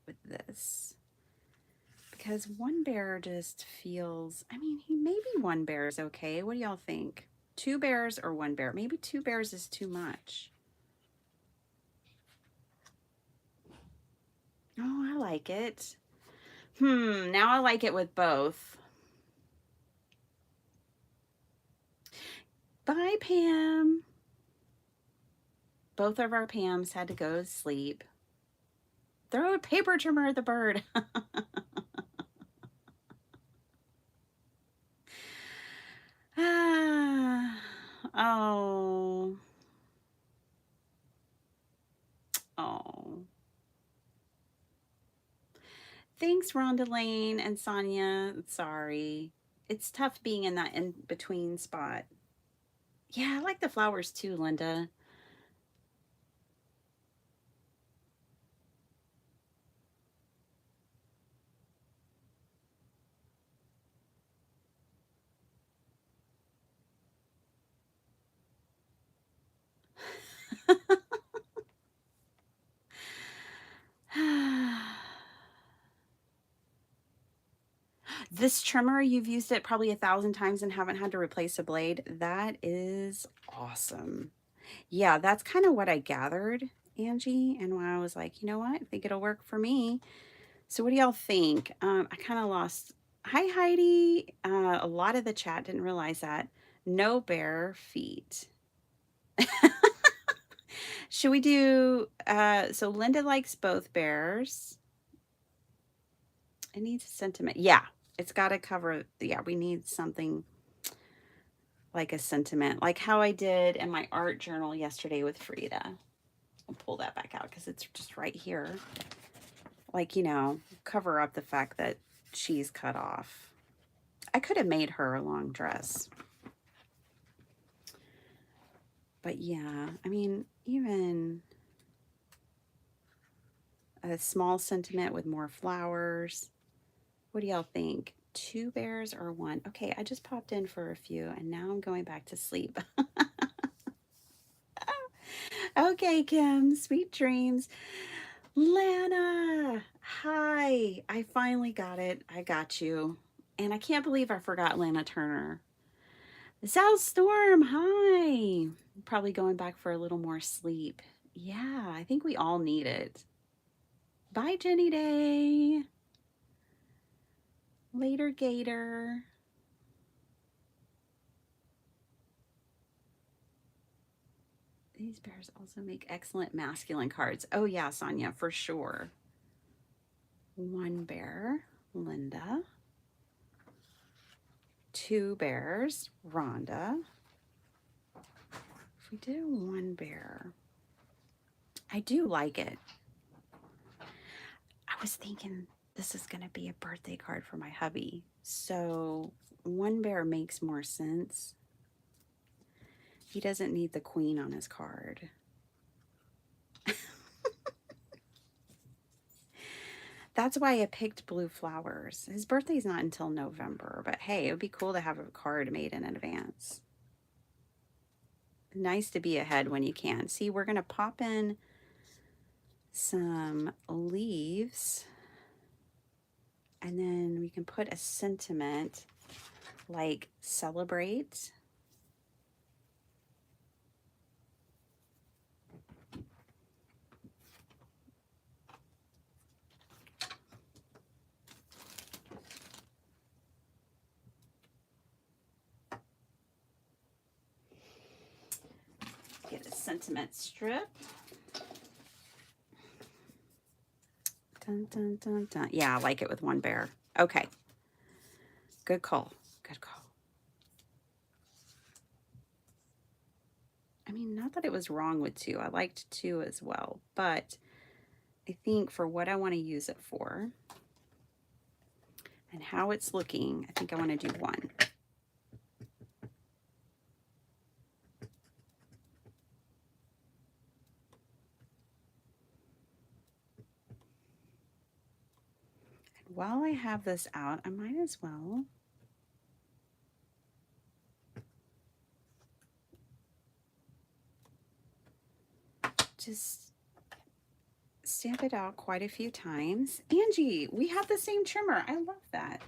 with this. Because one bear just feels, I mean, maybe one bear is okay. What do y'all think? 2 bears or 1 bear? Maybe 2 bears is too much. Oh, I like it. Now I like it with both. Bye, Pam. Both of our Pams had to go to sleep. Throw a paper trimmer at the bird. Oh. Oh. Thanks, Rhonda Lane and Sonia. Sorry. It's tough being in that in-between spot. Yeah, I like the flowers too, Linda. This trimmer, you've used it probably 1,000 times and haven't had to replace a blade. That is awesome. Yeah, that's kind of what I gathered. Angie, and I was like, you know what? I think it'll work for me. So what do y'all think? I kind of lost. Hi, Heidi. A lot of the chat didn't realize that. No bare feet. Should we do, so Linda likes both bears. It needs a sentiment. Yeah, it's got to cover, yeah, we need something like a sentiment, like how I did in my art journal yesterday with Frida. I'll pull that back out because it's just right here. Like, you know, cover up the fact that she's cut off. I could have made her a long dress. But yeah, I mean, even a small sentiment with more flowers. What do y'all think? 2 bears or 1? Okay, I just popped in for a few and now I'm going back to sleep. Okay, Kim, sweet dreams. Lana, hi. I finally got it. I got you. And I can't believe I forgot Lana Turner. South Storm, hi. Probably going back for a little more sleep. Yeah, I think we all need it. Bye, Jenny Day. Later, Gator. These bears also make excellent masculine cards. Oh, yeah, Sonia, for sure. 1 bear, Linda. 2 bears, Rhonda. If we do 1 bear, I do like it. I was thinking this is going to be a birthday card for my hubby. So 1 bear makes more sense. He doesn't need the queen on his card. That's why I picked blue flowers. His birthday's not until November, but hey, it would be cool to have a card made in advance. Nice to be ahead when you can. See, we're going to pop in some leaves and then we can put a sentiment like celebrate. Get a sentiment strip. Dun, dun, dun, dun. Yeah, I like it with 1 bear. Okay. Good call. Good call. I mean, not that it was wrong with 2. I liked 2 as well, but I think for what I want to use it for and how it's looking, I think I want to do 1. And while I have this out, I might as well just stamp it out quite a few times. Angie, we have the same trimmer. I love that.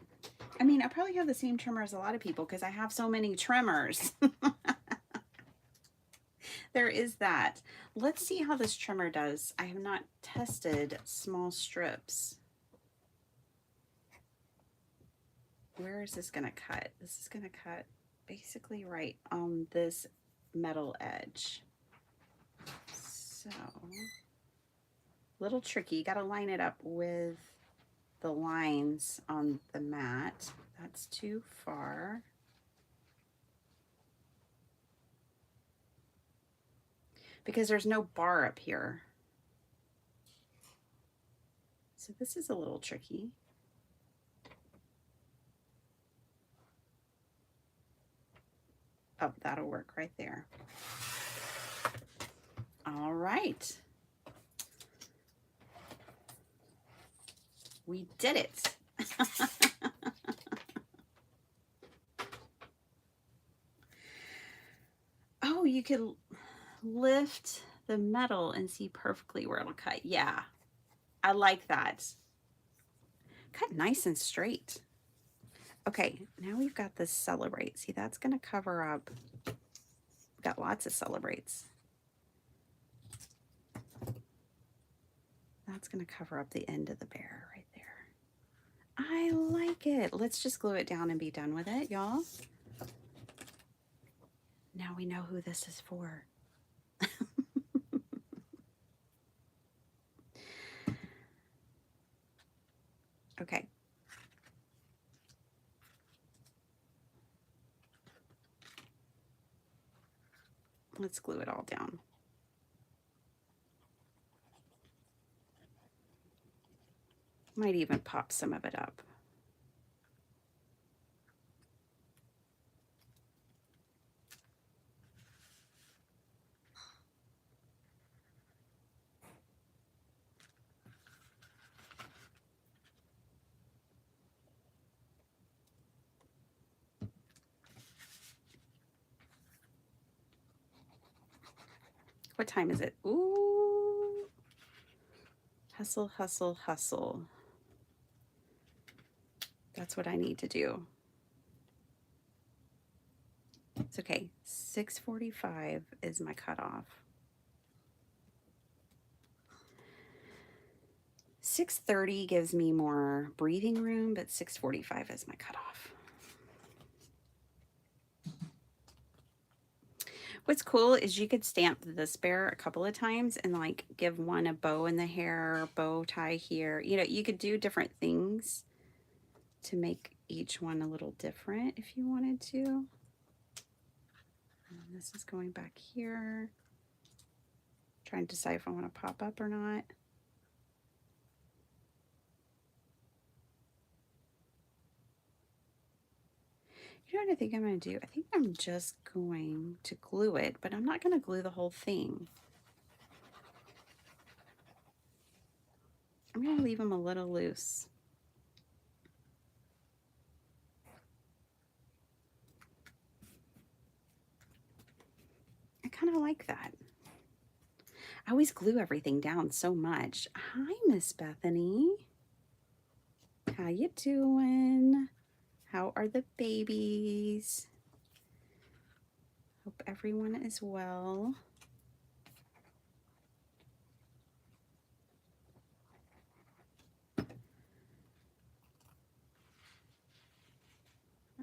I mean, I probably have the same trimmer as a lot of people because I have so many trimmers. There is that. Let's see how this trimmer does. I have not tested small strips. Where is this going to cut? This is going to cut basically right on this metal edge. So, little tricky. Got to line it up with the lines on the mat. That's too far. Because there's no bar up here. So this is a little tricky. Oh, that'll work right there. All right. We did it. Oh, you could lift the metal and see perfectly where it'll cut. Yeah, I like that. Cut nice and straight. Okay, now we've got this celebrate. See, that's going to cover up. We've got lots of celebrates. That's going to cover up the end of the bear right there. I like it. Let's just glue it down and be done with it, y'all. Now we know who this is for. Okay. Let's glue it all down. Might even pop some of it up. What time is it? Ooh. Hustle, hustle, hustle. That's what I need to do. It's okay. 6:45 is my cutoff. 6:30 gives me more breathing room, but 6:45 is my cutoff. What's cool is you could stamp this bear a couple of times and like give one a bow in the hair, bow tie here. You know, you could do different things to make each one a little different if you wanted to. And this is going back here. Trying to decide if I want to pop up or not. You know what I think I'm going to do? I think I'm just going to glue it, but I'm not going to glue the whole thing. I'm going to leave them a little loose. I kind of like that. I always glue everything down so much. Hi, Miss Bethany. How you doing? How are the babies? Hope everyone is well.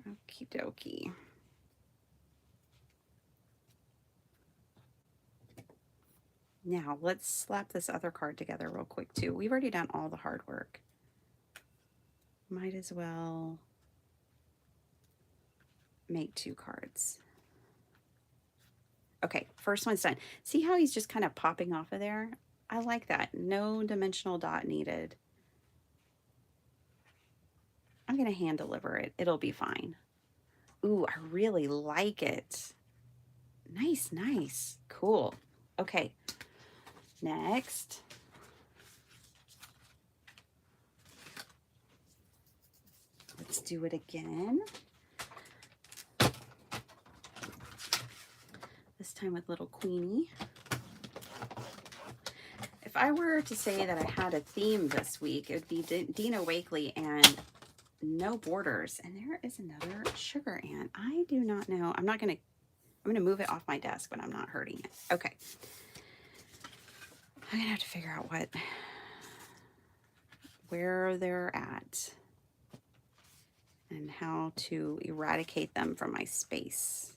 Okie dokie. Now let's slap this other card together real quick too. We've already done all the hard work. Might as well make 2 cards. Okay, first one's done. See how he's just kind of popping off of there? I like that. No dimensional dot needed. I'm going to hand deliver it. It'll be fine. Ooh, I really like it. Nice, nice. Cool. Okay, next. Let's do it again. This time with little Queenie. If I were to say that I had a theme this week, it would be Dina Wakely and no borders. And there is another sugar ant. I do not know. I'm going to move it off my desk, but I'm not hurting it. Okay. I'm going to have to figure out where they're at and how to eradicate them from my space.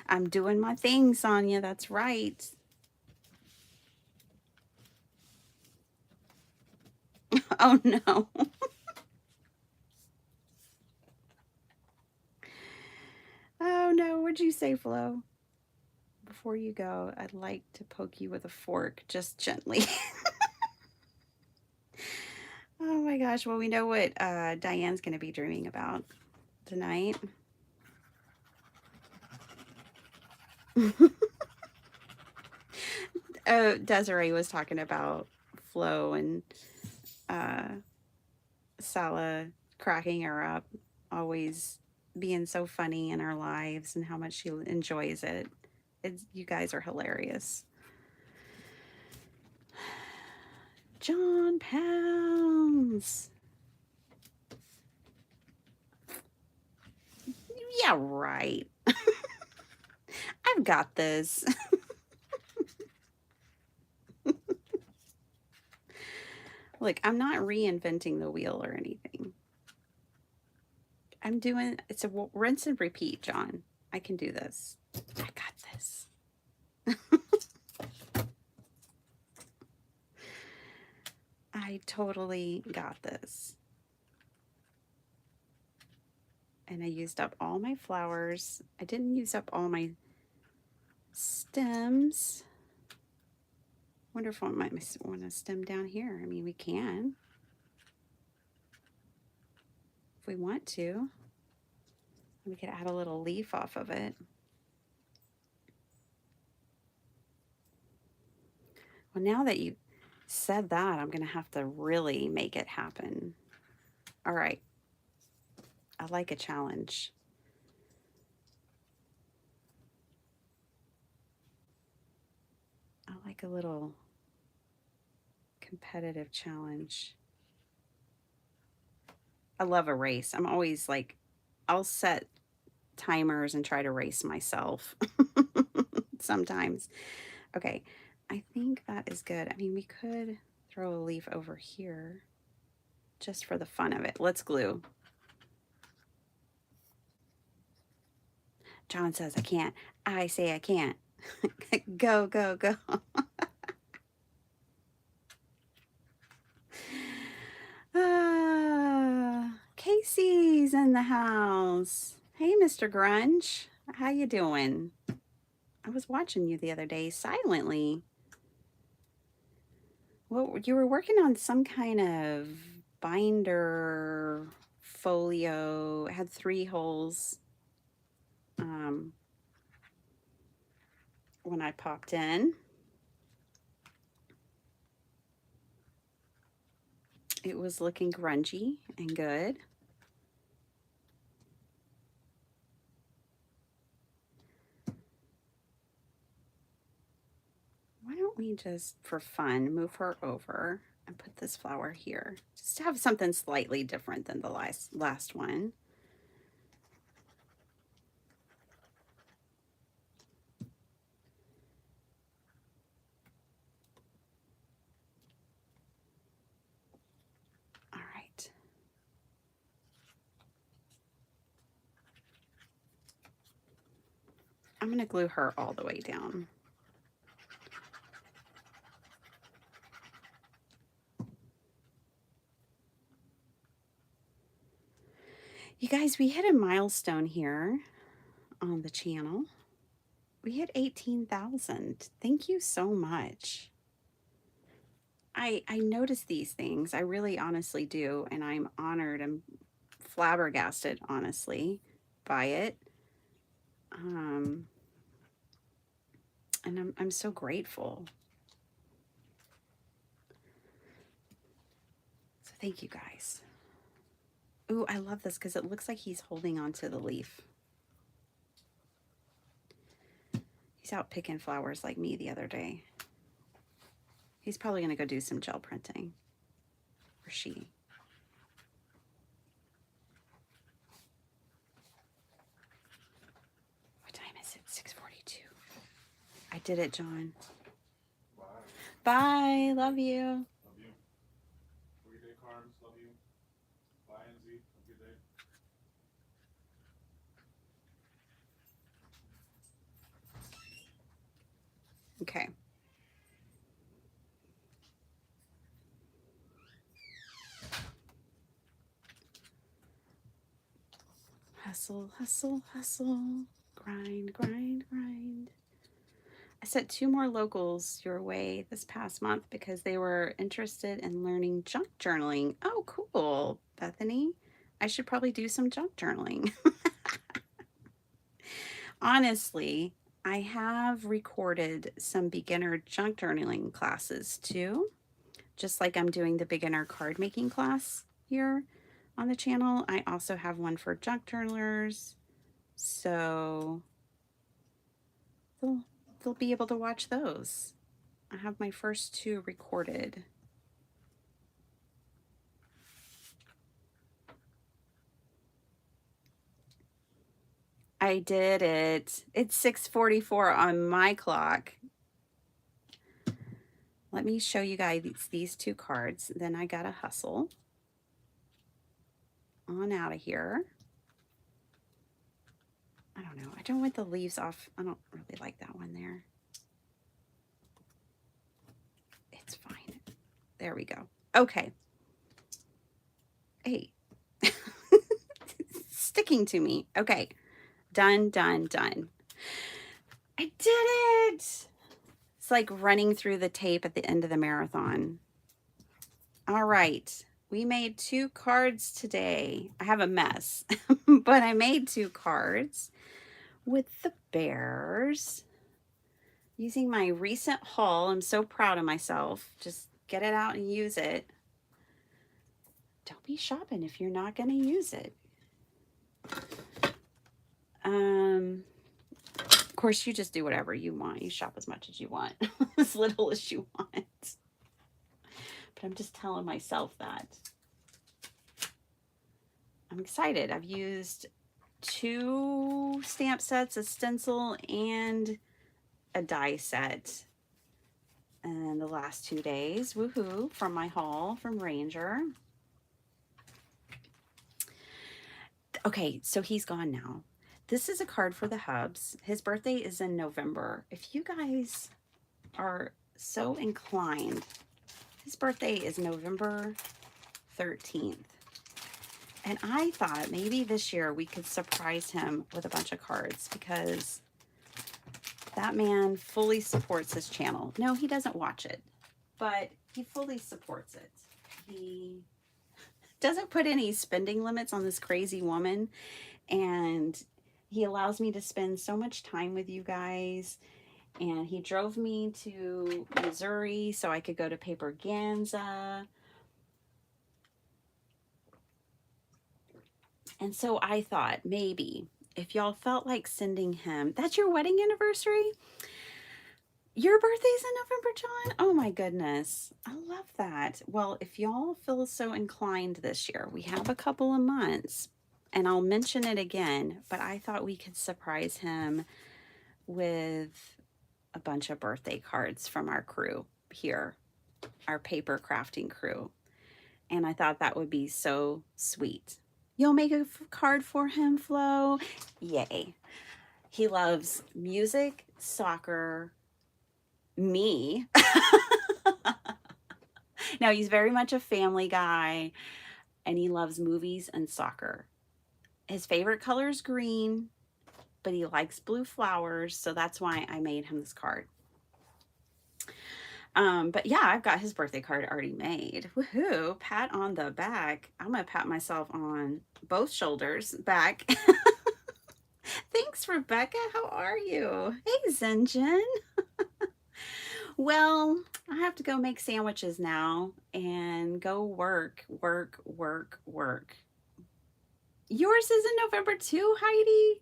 I'm doing my thing, Sonia. That's right. Oh, no. Oh, no. What'd you say, Flo? Before you go, I'd like to poke you with a fork, just gently. Oh, my gosh. Well, we know what Diane's going to be dreaming about tonight. Oh, Desiree was talking about Flo and uh, Sala cracking her up, always being so funny in our lives and how much she enjoys it. You guys are hilarious. John Pounds. Yeah, right. I've got this. Look, I'm not reinventing the wheel or anything. It's a rinse and repeat, John. I can do this. I got this. I totally got this. And I used up all my flowers. I didn't use up all my stems. Wonder if I might want a stem down here. I mean, we can. If we want to. We could add a little leaf off of it. Well, now that you said that, I'm going to have to really make it happen. All right. I like a challenge. I like a little competitive challenge. I love a race. I'm always like, I'll set timers and try to race myself sometimes. Okay, I think that is good. I mean, we could throw a leaf over here just for the fun of it. Let's glue. John says I can't. I say I can't. Go, go, go. Casey's in the house. Hey, Mr. Grunge. How you doing? I was watching you the other day silently. Well, you were working on some kind of binder folio. It had 3 holes. When I popped in, it was looking grungy and good. Why don't we just, for fun, move her over and put this flower here, just to have something slightly different than the last one. All right. I'm going to glue her all the way down. You guys, we hit a milestone here on the channel. We hit 18,000. Thank you so much. I notice these things. I really honestly do. And I'm honored and flabbergasted, honestly, by it. And I'm so grateful. So thank you guys. Ooh, I love this because it looks like he's holding onto the leaf. He's out picking flowers like me the other day. He's probably going to go do some gel printing. Or she. What time is it? 6:42. I did it, John. Bye. Bye. Love you. Love you. Everyday cards. Love you. Bye, NZ. Have a good day. Okay. Hustle, hustle, hustle. Grind, grind, grind. I sent 2 more locals your way this past month because they were interested in learning junk journaling. Oh, cool, Bethany. I should probably do some junk journaling. Honestly, I have recorded some beginner junk journaling classes too, just like I'm doing the beginner card making class here on the channel. I also have one for junk journalers, so they'll, they'll be able to watch those. I have my first 2 recorded. I did it. It's 6:44 on my clock. Let me show you guys these 2 cards. Then I gotta hustle on out of here. I don't know. I don't want the leaves off. I don't really like that one there. It's fine. There we go. Okay. Hey. Sticking to me. Okay. Done, done, done. I did it. It's like running through the tape at the end of the marathon. All right. We made 2 cards today. I have a mess, but I made 2 cards with the bears using my recent haul. I'm so proud of myself. Just get it out and use it. Don't be shopping if you're not going to use it. Of course, you just do whatever you want. You shop as much as you want, as little as you want. But I'm just telling myself that. I'm excited. I've used 2 stamp sets, a stencil, and a die set in the last 2 days. Woohoo, from my haul from Ranger. Okay, so he's gone now. This is a card for the Hubs. His birthday is in November. If you guys are so inclined, his birthday is November 13th. And I thought maybe this year we could surprise him with a bunch of cards because that man fully supports his channel. No, he doesn't watch it, but he fully supports it. He doesn't put any spending limits on this crazy woman, and he allows me to spend so much time with you guys. And he drove me to Missouri so I could go to Paperganza. And so I thought maybe if y'all felt like sending him, that's your wedding anniversary? Your birthday's in November, John? Oh my goodness. I love that. Well, if y'all feel so inclined this year, we have a couple of months, and I'll mention it again, but I thought we could surprise him with a bunch of birthday cards from our crew here, our paper crafting crew. And I thought that would be so sweet. You'll make a card for him, Flo? Yay. He loves music, soccer, me. Now, he's very much a family guy, and he loves movies and soccer. His favorite color is green, but he likes blue flowers, so that's why I made him this card. But yeah, I've got his birthday card already made. Woohoo! Pat on the back. I'm gonna pat myself on both shoulders back. Thanks, Rebecca. How are you? Hey, Zenjin. Well, I have to go make sandwiches now and go work. Yours is in November too, Heidi?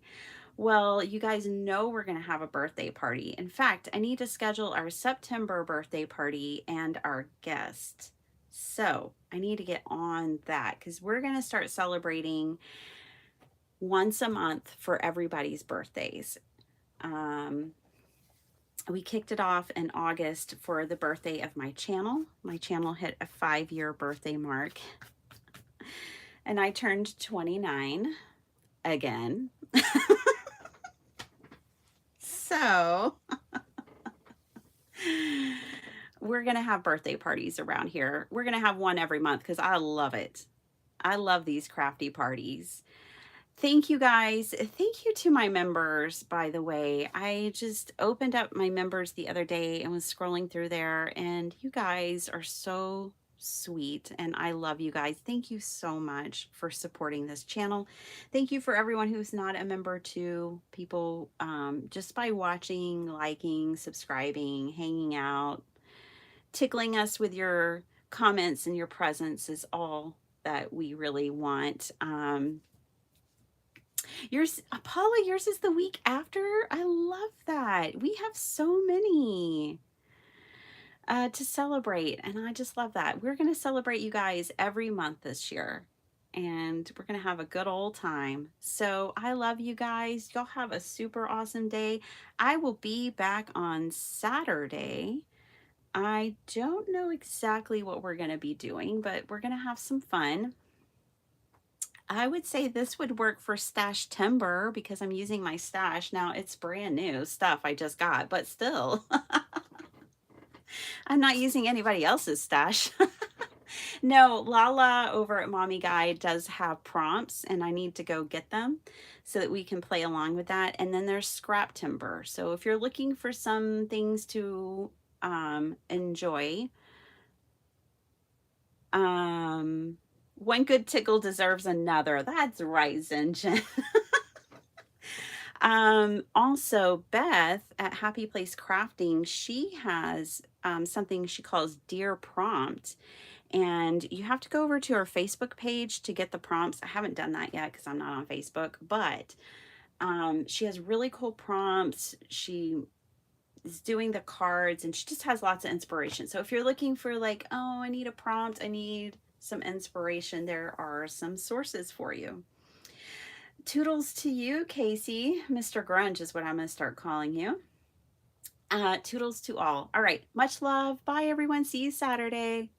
Well, you guys know we're going to have a birthday party. In fact, I need to schedule our September birthday party and our guest. So I need to get on that because we're going to start celebrating once a month for everybody's birthdays. We kicked it off in August for the birthday of my channel. My channel hit a 5-year birthday mark. And I turned 29 again. So we're going to have birthday parties around here. We're going to have one every month because I love it. I love these crafty parties. Thank you guys. Thank you to my members, by the way. I just opened up my members the other day and was scrolling through there, and you guys are so sweet. And I love you guys. Thank you so much for supporting this channel. Thank you for everyone who's not a member too. People, just by watching, liking, subscribing, hanging out, tickling us with your comments and your presence is all that we really want. Yours, Paula, yours is the week after. I love that. We have so many to celebrate, and I just love that. We're going to celebrate you guys every month this year, and we're going to have a good old time. So I love you guys. Y'all have a super awesome day. I will be back on Saturday. I don't know exactly what we're going to be doing, but we're going to have some fun. I would say this would work for Stash Timber because I'm using my stash. Now it's brand new stuff I just got, but still, I'm not using anybody else's stash. No, Lala over at Mommy Guide does have prompts and I need to go get them so that we can play along with that. And then there's Scrap Timber. So if you're looking for some things to enjoy, one good tickle deserves another. That's right, Zinjan. Also, Beth at Happy Place Crafting, she has something she calls Dear Prompt. And you have to go over to her Facebook page to get the prompts. I haven't done that yet because I'm not on Facebook, but she has really cool prompts. She is doing the cards and she just has lots of inspiration. So if you're looking for like, oh, I need a prompt, I need some inspiration, there are some sources for you. Toodles to you, Casey. Mr. Grunge is what I'm going to start calling you. Toodles to all. All right. Much love. Bye, everyone. See you Saturday.